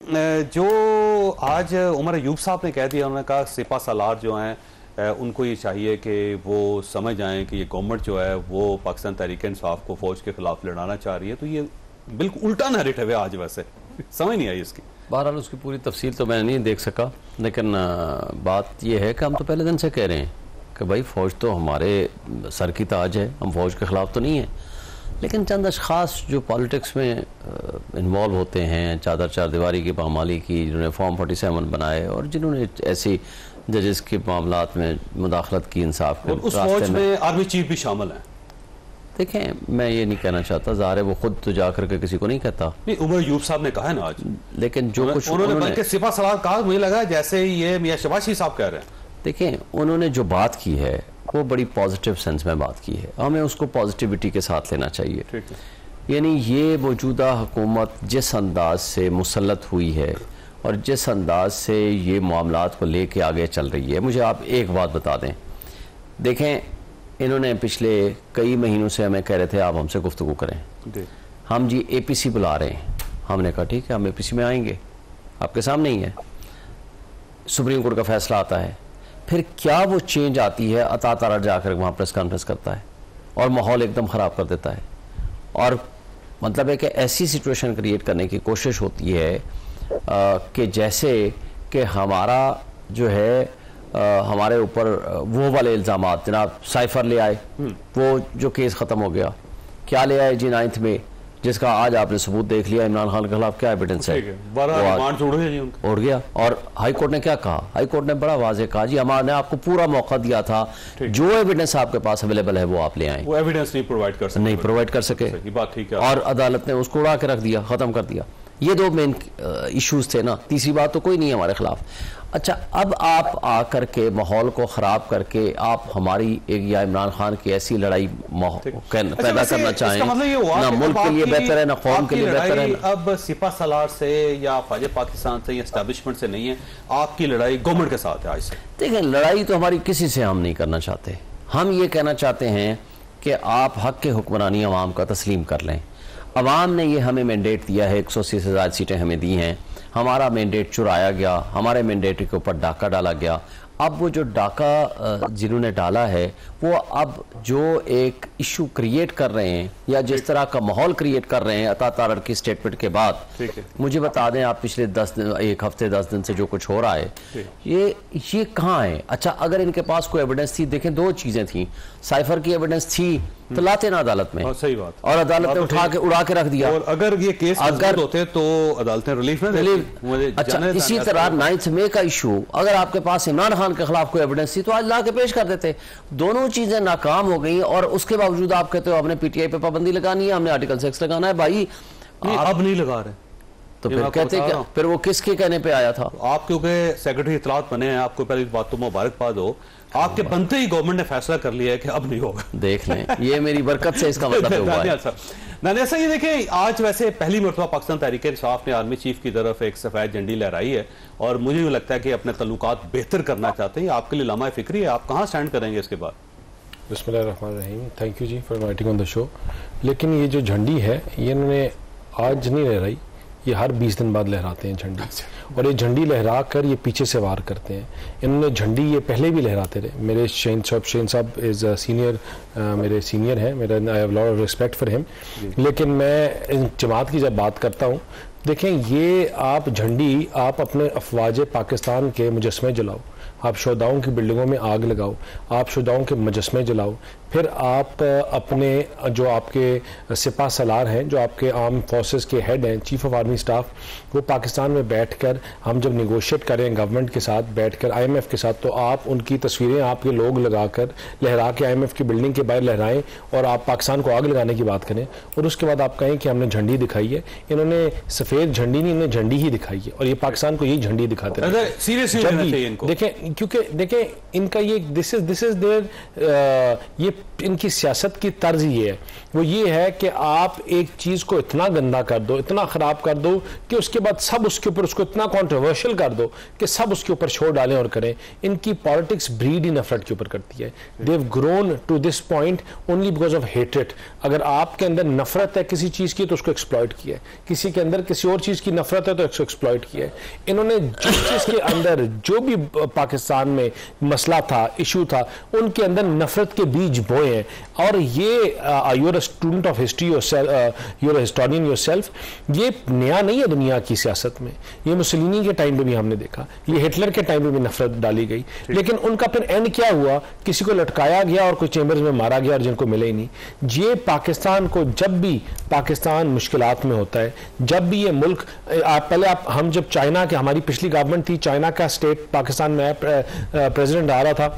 جو آج عمر ایوب صاحب نے کہہ دیا، انہوں نے کہا سپہ سالار جو ہیں ان کو یہ چاہیے کہ وہ سمجھ جائیں کہ یہ گورنمنٹ جو ہے وہ پاکستان تحریک انصاف کو فوج کے خلاف لڑانا چاہ رہی ہے، تو یہ بالکل الٹا نیریٹو ہے آج، ویسے سمجھ نہیں آئی اس کی۔ بہرحال اس کی پوری تفصیل تو میں نہیں دیکھ سکا، لیکن بات یہ ہے کہ ہم تو پہلے دن سے کہہ رہے ہیں کہ بھائی فوج تو ہمارے سر کی تاج ہے، ہم فوج کے خلاف تو نہیں ہیں، لیکن چند اشخاص جو پالیٹکس میں انوالو ہوتے ہیں، چادر چار دیواری کی پامالی کی، جنہوں نے فارم 47 بنائے اور جنہوں نے ایسی ججز کے معاملات میں مداخلت کی انصاف کے اس فوج میں آرمی چیف بھی شامل ہیں۔ دیکھیں میں یہ نہیں کہنا چاہتا، ظاہر ہے وہ خود تو جا کر کے کسی کو نہیں کہتا، نہیں عمر ایوب صاحب نے کہا ہے نا آج، لیکن جو کچھ انہوں نے بلکہ سپہ سالار کہا، مجھے لگا جیسے یہ میاں شہباز شریف صاحب کہہ رہے ہیں۔ دیکھیں انہوں نے جو بات کی ہے وہ بڑی پازیٹیو سینس میں بات کی ہے، ہمیں اس کو پازیٹیوٹی کے ساتھ لینا چاہیے۔ یعنی یہ موجودہ حکومت جس انداز سے مسلط ہوئی ہے اور جس انداز سے یہ معاملات کو لے کے آگے چل رہی ہے، مجھے آپ ایک بات بتا دیں، دیکھیں انہوں نے پچھلے کئی مہینوں سے ہمیں کہہ رہے تھے آپ ہم سے گفتگو کریں، ہم جی اے پی سی بلا رہے ہیں، ہم نے کہا ٹھیک ہے ہم اے پی سی میں آئیں گے، آپ کے سامنے ہی ہے، سپریم کورٹ کا فیصلہ آتا ہے، پھر کیا وہ چینج آتی ہے، عطا تارڑ جا کر وہاں پریس کانفرنس کرتا ہے اور ماحول ایک دم خراب کر دیتا ہے، اور مطلب ہے کہ ایسی سچویشن کریٹ کرنے کی کوشش ہوتی ہے کہ جیسے کہ ہمارا جو ہے ہمارے اوپر وہ والے الزامات، جناب سائفر لے آئے، وہ جو کیس ختم ہو گیا، کیا لے آئے جی 9 میں، جس کا آج آپ نے ثبوت دیکھ لیا، عمران خان کے خلاف کیا ایویڈنس ہے، اڑ گیا، اور ہائی کورٹ نے کیا کہا، ہائی کورٹ نے بڑا واضح کہا جی ہمارے آپ کو پورا موقع دیا تھا، جو ایویڈنس آپ کے پاس اویلیبل ہے وہ آپ لے آئیں، وہ ایویڈنس نہیں پرووائڈ کر سکے، اور عدالت نے اس کو اڑا کے رکھ دیا، ختم کر دیا۔ یہ دو مین ایشوز تھے نا، تیسری بات تو کوئی نہیں ہے ہمارے خلاف۔ اچھا اب آپ آ کر کے ماحول کو خراب کر کے آپ ہماری ایک یا عمران خان کی ایسی لڑائی پیدا کرنا چاہیں، نہ ملک کے لیے بہتر ہے نہ قوم کے لیے بہتر ہے۔ اب سپہ سالار سے یا فوج پاکستان سے یا اسٹیبلشمنٹ سے نہیں ہے، آپ کی لڑائی گورنمنٹ کے ساتھ ہے آج سے۔ دیکھیں لڑائی تو ہماری کسی سے ہم نہیں کرنا چاہتے، ہم یہ کہنا چاہتے ہیں کہ آپ حق کے حکمرانی عوام کا تسلیم کر لیں۔ عوام نے یہ ہمیں مینڈیٹ دیا ہے، 180 سے زائد سیٹیں ہمیں دی ہیں، ہمارا مینڈیٹ چرایا گیا، ہمارے مینڈیٹ کے اوپر ڈاکہ ڈالا گیا۔ اب وہ جو ڈاکہ جنہوں نے ڈالا ہے وہ اب جو ایک ایشو کریٹ کر رہے ہیں یا جس طرح کا ماحول کریٹ کر رہے ہیں عطا تارڑ کی سٹیٹمنٹ کے بعد، مجھے بتا دیں آپ پچھلے 1 ہفتے 10 دن سے جو کچھ ہو رہا ہے یہ کہاں ہے؟ اچھا اگر ان کے پاس کوئی ایویڈنس تھی، دیکھیں 2 چیزیں تھیں، سائفر کی ایویڈنس تھی تو لاتے نا عدالت میں، صحیح بات، اور عدالت نے اڑا کے رکھ دیا، اور اگر یہ کیس مضبوط ہوتے تو عدالتیں ریلیف نہ دیتی۔ اچھا اسی طرح 9 مئی کا ایشو، اگر آپ کے پاس عمران خان کے خلاف کوئی ایویڈنس تھی تو آج لا کے پیش کر دیتے، دونوں چیزیں ناکام ہو گئیں، اور اس کے باوجود آپ کہتے ہو ہم نے پی ٹی آئی پہ پابندی لگانی ہے، ہم نے آرٹیکل 6 لگانا ہے۔ بھائی اب نہیں لگا رہے تو پھر کہتے کہ پھر وہ کس کے کہنے پہ آیا تھا؟ آپ کیونکہ سیکرٹری اطلاعات بنے ہیں، آپ کو پہلی بات تو مبارکباد ہو، آپ کے بنتے ہی گورنمنٹ نے فیصلہ کر لیا ہے کہ اب نہیں ہوگا۔ دیکھ لیں یہ میری برکت سے اس کا مطلب ہوا ہے۔ دانیال صاحب یہ دیکھیں آج ویسے پہلی مرتبہ پاکستان تحریک انصاف نے آرمی چیف کی طرف ایک سفید جھنڈی لہرائی ہے، اور مجھے یہ لگتا ہے کہ اپنے تعلقات بہتر کرنا چاہتے ہیں، آپ کے لیے لمحہ فکری ہے، آپ کہاں سٹینڈ کریں گے اس کے بعد؟ بسم اللہ الرحمن الرحیم، تھینک یو جی for inviting on the show. لیکن یہ جو جھنڈی ہے یہ انہوں نے آج نہیں لہرائی، یہ ہر 20 دن بعد لہراتے ہیں جھنڈی، اور یہ جھنڈی لہرا کر یہ پیچھے سے وار کرتے ہیں۔ انہوں نے جھنڈی یہ پہلے بھی لہراتے رہے، میرے شین صاحب از سینئر، میرے سینئر ہیں، میرا I have lot of respect for ہم، لیکن میں جماعت کی جب بات کرتا ہوں، دیکھیں یہ آپ جھنڈی آپ اپنے افواج پاکستان کے مجسمے جلاؤ، آپ شہداؤں کی بلڈنگوں میں آگ لگاؤ، آپ شہداؤں کے مجسمے جلاؤ، پھر آپ اپنے جو آپ کے سپہ سالار ہیں، جو آپ کے آرم فورسز کے ہیڈ ہیں، چیف آف آرمی سٹاف، وہ پاکستان میں بیٹھ کر ہم جب نیگوشیٹ کریں گورنمنٹ کے ساتھ بیٹھ کر آئی ایم ایف کے ساتھ، تو آپ ان کی تصویریں آپ کے لوگ لگا کر لہرا کے آئی ایم ایف کی بلڈنگ کے باہر لہرائیں، اور آپ پاکستان کو آگ لگانے کی بات کریں، اور اس کے بعد آپ کہیں کہ ہم نے جھنڈی دکھائی ہے۔ انہوں نے سفید جھنڈی نہیں، انہوں نے جھنڈی ہی دکھائی ہے، اور یہ پاکستان کو یہی جھنڈی دکھاتے ہیں۔ دیکھیں کیونکہ دیکھیں ان کا یہ دس از دیئر، یہ ان کی سیاست کی طرز یہ ہے، وہ یہ ہے کہ آپ ایک چیز کو اتنا گندا کر دو، اتنا خراب کر دو کہ اس کے بعد سب اس کے اوپر اس کو اتنا کانٹروورشل کر دو کہ سب اس کے اوپر شور ڈالیں اور کریں. ان کی پالیٹکس بریڈ ہی نفرت کے اوپر کرتی ہے. They've grown to this point only because of hatred. اگر آپ کے اندر نفرت ہے کسی چیز کی تو اس کو ایکسپلائٹ کیا ہے، کسی کے اندر کسی اور چیز کی نفرت ہے تو اس کو ایکسپلائٹ کیا ہے. انہوں نے جس چیز کے اندر جو بھی پاکستان میں مسئلہ تھا، ایشو تھا، ان کے اندر نفرت کے بیج بوئے ہیں. اور یہ you are a student of history, you are a historian yourself. یہ نیا نہیں ہے دنیا کی سیاست میں، یہ مسولینی کے ٹائم پہ بھی ہم نے دیکھا، یہ ہٹلر کے ٹائم پہ بھی نفرت ڈالی گئی. لیکن ان کا پھر اینڈ کیا ہوا؟ کسی کو لٹکایا گیا اور کوئی چیمبرز میں مارا گیا اور جن کو ملے ہی نہیں. یہ پاکستان کو جب بھی پاکستان مشکلات میں ہوتا ہے، جب بھی یہ ملک پہلے ہم جب چائنا کے ہماری پچھلی گورنمنٹ تھی، چائنا کا اسٹیٹ پاکستان میں پریزیڈنٹ آ رہا تھا،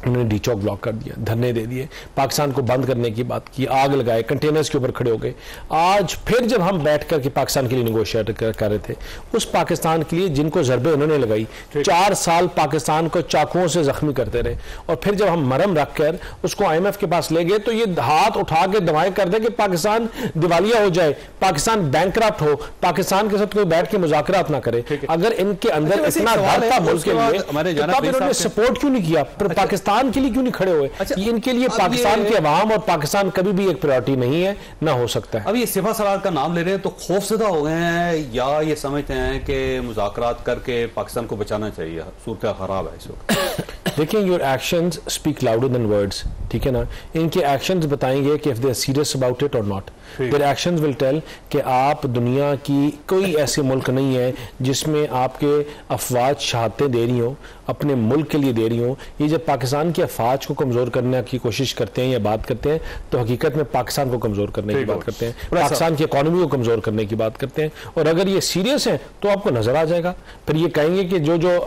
انہوں نے ڈی چوک بلاک کر دیا، دھرنے دے دیے، پاکستان کو بند کرنے کی بات کی، آگ لگائے، کنٹینرز کے اوپر کھڑے ہو گئے. آج پھر جب ہم بیٹھ کر کے پاکستان کے لیے نیگوشیٹ کر رہے تھے، اس پاکستان کے لیے جن کو ضربے انہوں نے لگائی، 4 سال پاکستان کو چاقوؤں سے زخمی کرتے رہے. اور پھر جب ہم مرم رکھ کر اس کو IMF کے پاس لے گئے تو یہ ہاتھ اٹھا کے دعائیں کر دے کہ پاکستان دیوالیہ ہو جائے، پاکستان بینکرپٹ ہو، پاکستان کے ساتھ کوئی بیٹھ کے مذاکرات نہ کرے. اگر ان کے اندر اتنا ڈر تھا ملک کے لیے تو تب انہوں نے سپورٹ کیوں نہیں کیا؟ پھر پاکستان کے لیے کیوں نہیں کھڑے ہوئے؟ یہ ان کے لیے پاکستان کے عوام اور پاکستان کبھی بھی ایک پریورٹی نہیں ہے، نہ ہو سکتا ہے. اب یہ سپہ سالار کا نام لے رہے ہیں تو خوف زدہ ہو گئے ہیں یا یہ سمجھتے ہیں کہ مذاکرات کر کے پاکستان کو بچانا چاہیے؟ صورت خراب ہے اس وقت. دیکھیں your actions speak louder than words, ٹھیک ہے نا. ان کے ایکشنز بتائیں گے کہ if they are serious about it or not. their actions will tell کہ آپ دنیا کی کوئی ایسے ملک نہیں ہے جس میں آپ کے افواج شہادتیں دے رہی ہوں، اپنے ملک کے لیے دے رہی ہوں. یہ جب پاکستان کے افواج کو کمزور کرنے کی کوشش کرتے ہیں یا بات کرتے ہیں تو حقیقت میں پاکستان کو کمزور کرنے کی بات کرتے ہیں، پاکستان کی اکانومی کو کمزور کرنے کی بات کرتے ہیں. اور اگر یہ سیریس ہیں تو آپ کو نظر آ جائے گا. پھر یہ کہیں گے کہ جو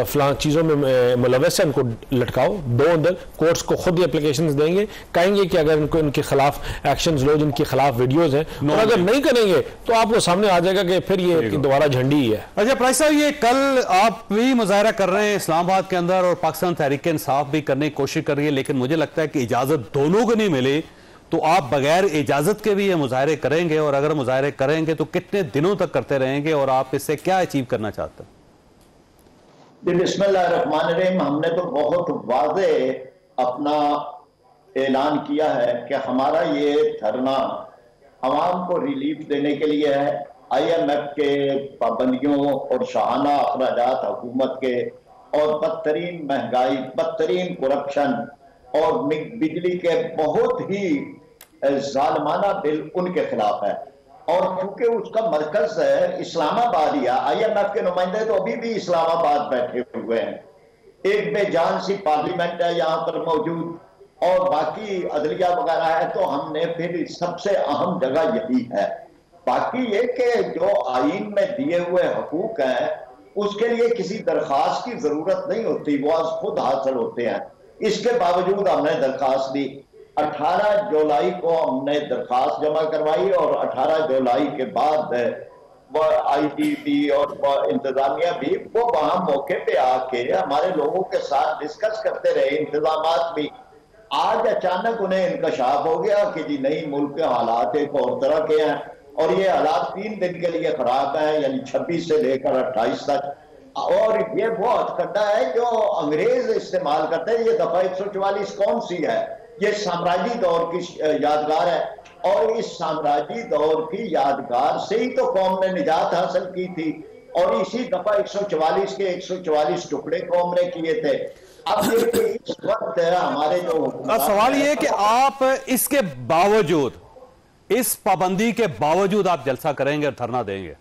فلاں چیزوں میں ملوث ہیں ان کو لٹکاؤ، دو اندر کورٹس کو خود اپلیکیشنز دیں گے. کہیں گے کہ اگر ان کو ان کے خلاف ایکشنز لو، جن کے خلاف ویڈیوز ہیں، اور اگر نہیں کریں گے تو آپ کو سامنے آ جائے گا کہ پھر یہ دوبارہ جھنڈی ہی ہے. اچھا پرائز صاحب، یہ کل آپ بھی مظاہرہ کر رہے ہیں اسلام آباد کے اندر اور پاکستان تحریک انصاف بھی کرنے کی کوشش کر رہی ہے، لیکن مجھے لگتا ہے کہ اجازت دونوں کو نہیں ملی تو آپ بغیر اجازت کے بھی یہ مظاہرے کریں گے، اور اگر مظاہرے کریں گے تو کتنے دنوں تک کرتے رہیں گے اور آپ اس سے کیا اچیو کرنا چاہتے ہیں؟ بسم اللہ الرحمن الرحیم. ہم نے تو بہت واضح اپنا اعلان کیا ہے کہ ہمارا یہ دھرنا عوام کو ریلیف دینے کے لیے ہے. IMF کے پابندیوں اور شاہانہ اخراجات حکومت کے اور بدترین مہنگائی، بدترین کرپشن اور بجلی کے بہت ہی ظالمانہ بل ان کے خلاف ہے. اور چونکہ اس کا مرکز ہے اسلام آباد ہی ہے، IMF کے نمائندے تو ابھی بھی اسلام آباد بیٹھے ہوئے ہیں. ایک بے جان سی پارلیمنٹ ہے یہاں پر موجود اور باقی عدلیہ وغیرہ ہے، تو ہم نے پھر سب سے اہم جگہ یہی ہے. باقی یہ کہ جو آئین میں دیے ہوئے حقوق ہیں اس کے لیے کسی درخواست کی ضرورت نہیں ہوتی، وہ از خود حاصل ہوتے ہیں. اس کے باوجود ہم نے درخواست دی. 18 جولائی کو ہم نے درخواست جمع کروائی اور 18 جولائی کے بعد وہ ITV اور انتظامیہ بھی وہ وہاں موقع پہ آ کے ہمارے لوگوں کے ساتھ ڈسکس کرتے رہے. انتظامات بھی آج اچانک انہیں انکشاف ہو گیا کہ جی نہیں، ملک کے حالات ایک اور طرح کے ہیں اور یہ حالات 3 دن کے لیے خراب ہیں، یعنی 26 سے لے کر 28 تک. اور یہ وہ ہتھکنڈا ہے جو انگریز استعمال کرتے ہیں. یہ دفعہ 144 کون سی ہے؟ یہ سامراجی دور کی یادگار ہے، اور اس سامراجی دور کی یادگار سے ہی تو قوم نے نجات حاصل کی تھی. اور اسی دفعہ 144 کے 144 ٹکڑے قوم نے کیے تھے. اب اس وقت ہمارے جو سوال یہ ہے کہ آپ اس کے باوجود، اس پابندی کے باوجود آپ جلسہ کریں گے اور دھرنا دیں گے؟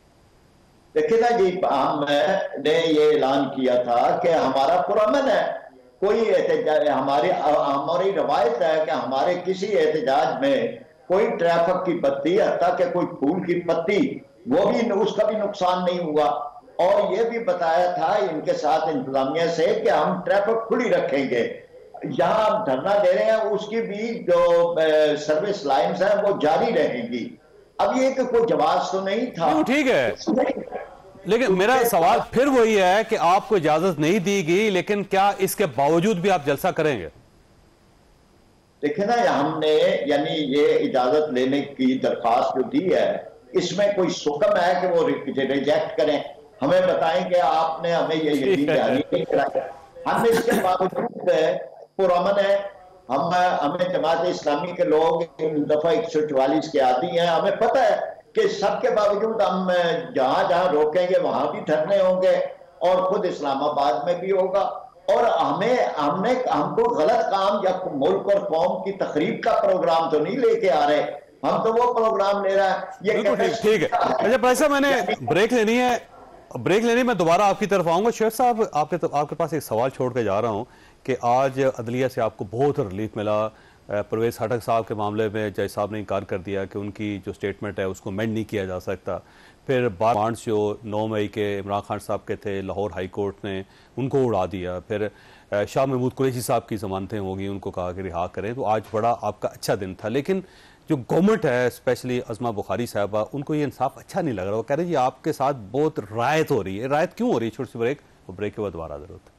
دیکھیں نا جی، ہم نے یہ اعلان کیا تھا کہ ہمارا پرامن ہے، کوئی احتجاج، ہماری روایت ہے کہ ہمارے کسی احتجاج میں کوئی ٹریفک کی بتی، حتیٰ کہ کوئی پھول کی پتی، وہ بھی اس کا بھی نقصان نہیں ہوا. اور یہ بھی بتایا تھا ان کے ساتھ انتظامیہ سے کہ ہم ٹریفک کھلی رکھیں گے. یہاں ہم دھرنا دے رہے ہیں، اس کی بھی جو سروس لائنز ہیں وہ جاری رہیں گی. اب یہ کہ کوئی جواز تو نہیں تھا. ٹھیک ہے، لیکن میرا سوال پھر وہی ہے کہ آپ کو اجازت نہیں دی گئی، لیکن کیا اس کے باوجود بھی آپ جلسہ کریں گے؟ دیکھیں نا ہم نے یعنی یہ اجازت لینے کی درخواست جو دی ہے اس میں کوئی حکم ہے کہ وہ ریجیکٹ کریں؟ ہمیں بتائیں کہ آپ نے ہمیں یہ یقین دہانی نہیں کرایا. ہم اس کے باوجود پرامن ہے. ہمیں جماعت اسلامی کے لوگ دفعہ 144 کے عادی ہیں. ہمیں پتہ ہے کہ سب کے باوجود ہم جہاں جہاں روکیں گے وہاں بھی دھرنے ہوں گے اور خود اسلام آباد میں بھی ہوگا. اور ہم کو غلط کام یا ملک اور قوم کی تخریب کا پروگرام تو نہیں لے کے آ رہے. ہم تو وہ پروگرام لے رہا ہے. یہ ٹھیک ہے. اچھا بھائی صاحب میں نے بریک لینی ہے. میں دوبارہ آپ کی طرف آؤں گا. شیخ صاحب آپ کے پاس ایک سوال چھوڑ کے جا رہا ہوں کہ آج عدلیہ سے آپ کو بہت ریلیف ملا. پرویز خٹک صاحب کے معاملے میں جج صاحب نے انکار کر دیا کہ ان کی جو سٹیٹمنٹ ہے اس کو امینڈ نہیں کیا جا سکتا. پھر بانڈز جو 9 مئی کے عمران خان صاحب کے تھے لاہور ہائی کورٹ نے ان کو اڑا دیا. پھر شاہ محمود قریشی صاحب کی ضمانتیں ہوگی, ان کو کہا کہ رہا کریں. تو آج بڑا آپ کا اچھا دن تھا. لیکن جو گورنمنٹ ہے اسپیشلی عظمہ بخاری صاحبہ, ان کو یہ انصاف اچھا نہیں لگ رہا. وہ کہہ رہے ہیں یہ آپ کے ساتھ بہت رعایت ہو رہی ہے. رعایت کیوں ہو رہی ہے؟ چھوٹی سی بریک, اور بریک کے بعد دوبارہ حاضر ہوتے ہیں.